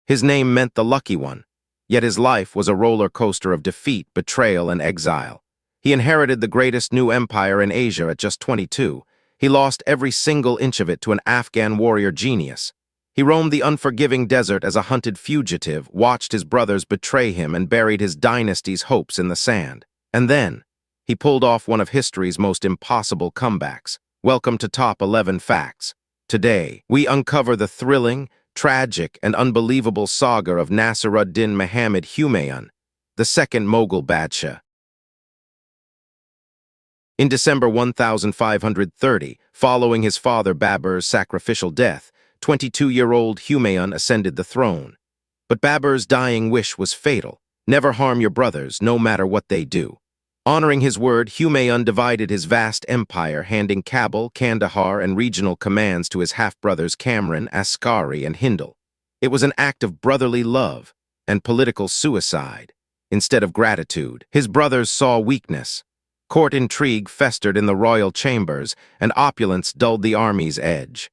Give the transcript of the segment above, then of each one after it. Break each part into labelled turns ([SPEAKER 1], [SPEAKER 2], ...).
[SPEAKER 1] His name meant the lucky one, yet his life was a roller coaster of defeat, betrayal, and exile. He inherited the greatest new empire in Asia at just 22. He lost every single inch of it to an Afghan warrior genius. He roamed the unforgiving desert as a hunted fugitive, watched his brothers betray him, and buried his dynasty's hopes in the sand. And then, he pulled off one of history's most impossible comebacks. Welcome to Top 11 Facts. Today, we uncover the thrilling, tragic, and unbelievable saga of Nasir-ud-din Muhammad Humayun, the second Mughal Badshah. In December 1530, following his father Babur's sacrificial death, 22-year-old Humayun ascended the throne. But Babur's dying wish was fatal: never harm your brothers, no matter what they do. Honoring his word, Humayun divided his vast empire, handing Kabul, Kandahar, and regional commands to his half-brothers Kamran, Askari, and Hindal. It was an act of brotherly love and political suicide. Instead of gratitude, his brothers saw weakness. Court intrigue festered in the royal chambers, and opulence dulled the army's edge.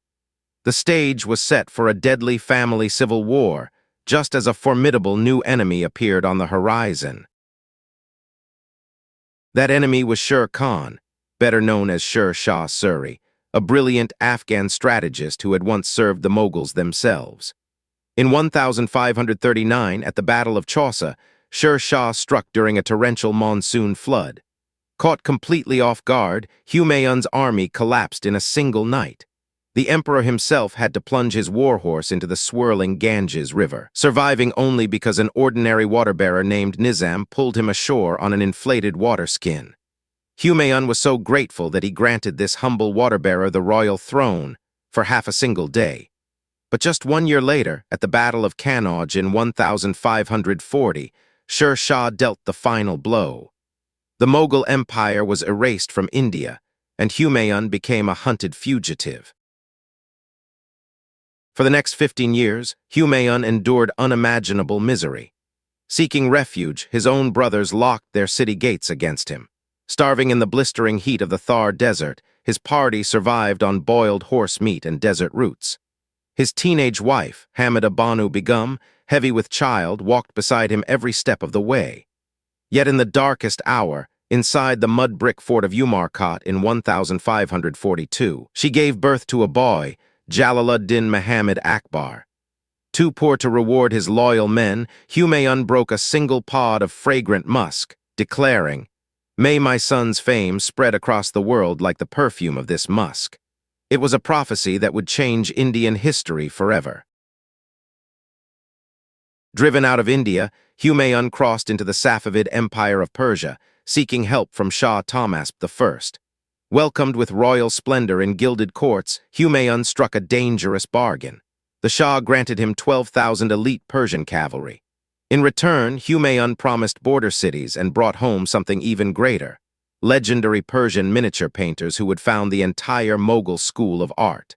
[SPEAKER 1] The stage was set for a deadly family civil war, just as a formidable new enemy appeared on the horizon. That enemy was Sher Khan, better known as Sher Shah Suri, a brilliant Afghan strategist who had once served the Mughals themselves. In 1539, at the Battle of Chausa, Sher Shah struck during a torrential monsoon flood. Caught completely off guard, Humayun's army collapsed in a single night. The emperor himself had to plunge his warhorse into the swirling Ganges River, surviving only because an ordinary water-bearer named Nizam pulled him ashore on an inflated water skin. Humayun was so grateful that he granted this humble water-bearer the royal throne for half a single day. But just 1 year later, at the Battle of Kannauj in 1540, Sher Shah dealt the final blow. The Mughal Empire was erased from India, and Humayun became a hunted fugitive. For the next 15 years, Humayun endured unimaginable misery. Seeking refuge, his own brothers locked their city gates against him. Starving in the blistering heat of the Thar Desert, his party survived on boiled horse meat and desert roots. His teenage wife, Hamida Banu Begum, heavy with child, walked beside him every step of the way. Yet in the darkest hour, inside the mud-brick fort of Umarkot in 1542, she gave birth to a boy, Jalaluddin Muhammad Akbar. Too poor to reward his loyal men, Humayun broke a single pod of fragrant musk, declaring, "May my son's fame spread across the world like the perfume of this musk." It was a prophecy that would change Indian history forever. Driven out of India, Humayun crossed into the Safavid Empire of Persia, seeking help from Shah Tahmasp I. Welcomed with royal splendor in gilded courts, Humayun struck a dangerous bargain. The Shah granted him 12,000 elite Persian cavalry. In return, Humayun promised border cities and brought home something even greater: legendary Persian miniature painters who would found the entire Mughal school of art.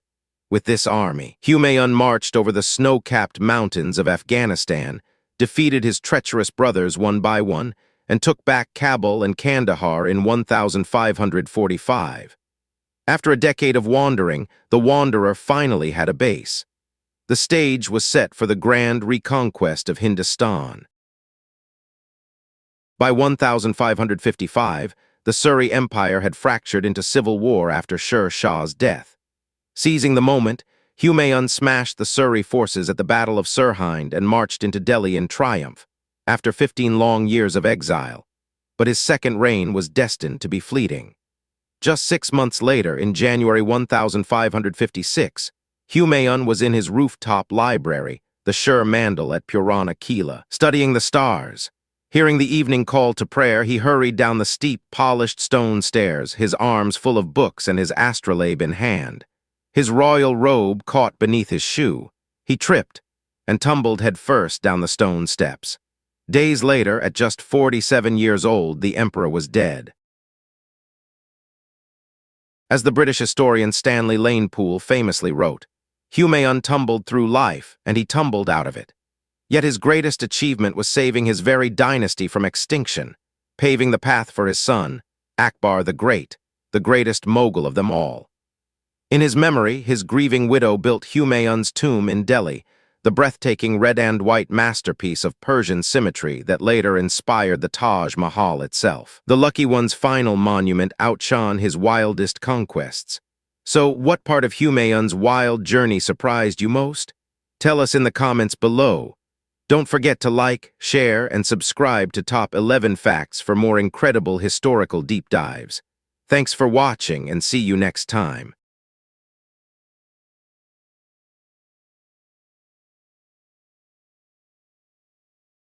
[SPEAKER 1] With this army, Humayun marched over the snow-capped mountains of Afghanistan, defeated his treacherous brothers one by one, and took back Kabul and Kandahar in 1545. After a decade of wandering, the wanderer finally had a base. The stage was set for the grand reconquest of Hindustan. By 1555, the Suri Empire had fractured into civil war after Sher Shah's death. Seizing the moment, Humayun smashed the Suri forces at the Battle of Sirhind and marched into Delhi in triumph, after 15 long years of exile. But his second reign was destined to be fleeting. Just 6 months later, in January 1556, Humayun was in his rooftop library, the Sher Mandal at Purana Kila, studying the stars. Hearing the evening call to prayer, he hurried down the steep, polished stone stairs, his arms full of books and his astrolabe in hand. His royal robe caught beneath his shoe. He tripped and tumbled headfirst down the stone steps. Days later, at just 47 years old, the emperor was dead. As the British historian Stanley Lanepool famously wrote, Humayun tumbled through life, and he tumbled out of it. Yet his greatest achievement was saving his very dynasty from extinction, paving the path for his son, Akbar the Great, the greatest Mughal of them all. In his memory, his grieving widow built Humayun's tomb in Delhi, the breathtaking red and white masterpiece of Persian symmetry that later inspired the Taj Mahal itself. The Lucky One's final monument outshone his wildest conquests. So, what part of Humayun's wild journey surprised you most? Tell us in the comments below. Don't forget to like, share, and subscribe to Top 11 Facts for more incredible historical deep dives. Thanks for watching and see you next time.